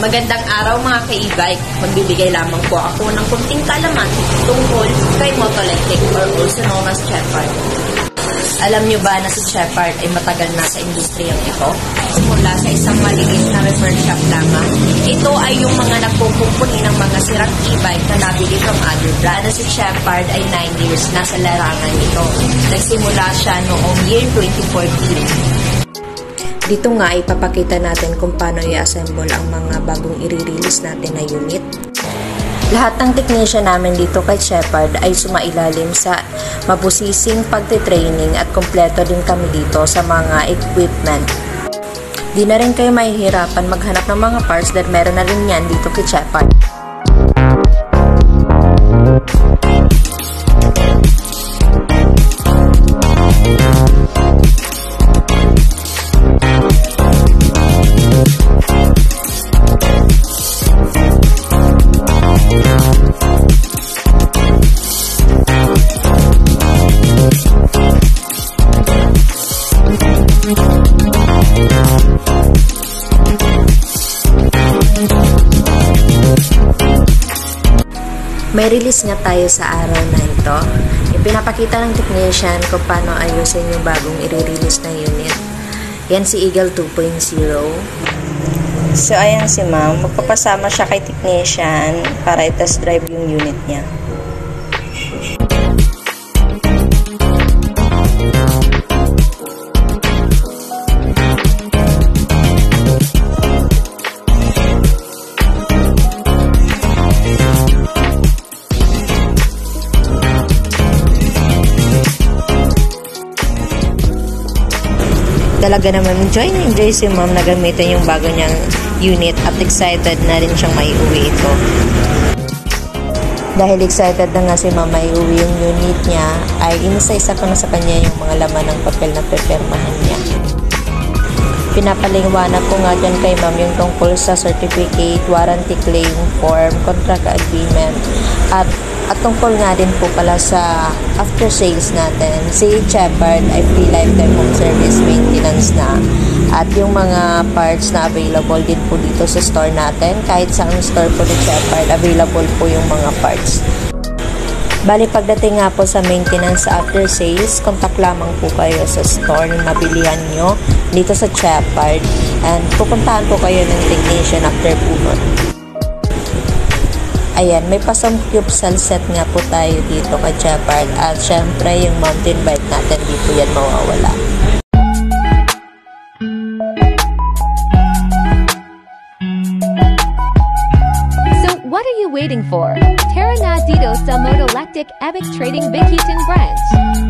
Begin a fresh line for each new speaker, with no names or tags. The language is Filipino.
Magandang araw mga ka-e-bike. Magbibigay lamang po ako ng kunting kaalaman tungkol kay Motolectric or also known as Shepherd. Alam nyo ba na si Shepherd ay matagal na sa industriyang ito? Simula sa isang maliit na repair shop lamang. Ito ay yung mga nagpupumpuni ng mga sirang e-bike na nabili from other brand. Na si Shepherd ay 9 years na sa larangan ito. Nagsimula siya noong year 2014. Dito nga ipapakita natin kung paano i-assemble ang mga bagong i-release natin na unit. Lahat ng technician namin dito kay Shepherd ay sumailalim sa mabusising pagtitraining at kompleto din kami dito sa mga equipment. Di na rin kayo mahihirapan maghanap ng mga parts dahil meron na rin yan dito kay Shepherd. May release nga tayo sa araw na ito. Ipinapakita ng technician kung paano ayusin yung bagong i-release na unit. Yan si Eagle 2.0. So, ayan si ma'am. Magpapasama siya kay technician para i-test drive yung unit niya. Talaga naman enjoy si ma'am na gamitin yung bago niyang unit at excited na rin siyang maiuwi ito. Dahil excited na nga si ma'am maiuwi yung unit niya, ay inisa-isa ko na sa kanya yung mga laman ng papel na pipirmahan niya. Pinapaliwanag ko nga dyan kay ma'am yung tungkol sa certificate, warranty claim form, contract agreement, at tungkol nga din po pala sa after sales natin. Si Shepherd ay free lifetime home service maintenance na. At yung mga parts na available din po dito sa store natin. Kahit sa store po ni Shepherd, available po yung mga parts. Bali, pagdating nga po sa maintenance sa after sales, contact lamang po kayo sa store na mabilihan nyo dito sa Shepherd. And pupuntahan po kayo ng technician after po nun. Ayan, may pasang cube cell set nga po tayo dito kay Shepherd. At syempre, yung mountain bike natin, di po yan mawawala.
So, what are you waiting for? Tara na dito sa Motolectric Epic Trading Bikitang Branch.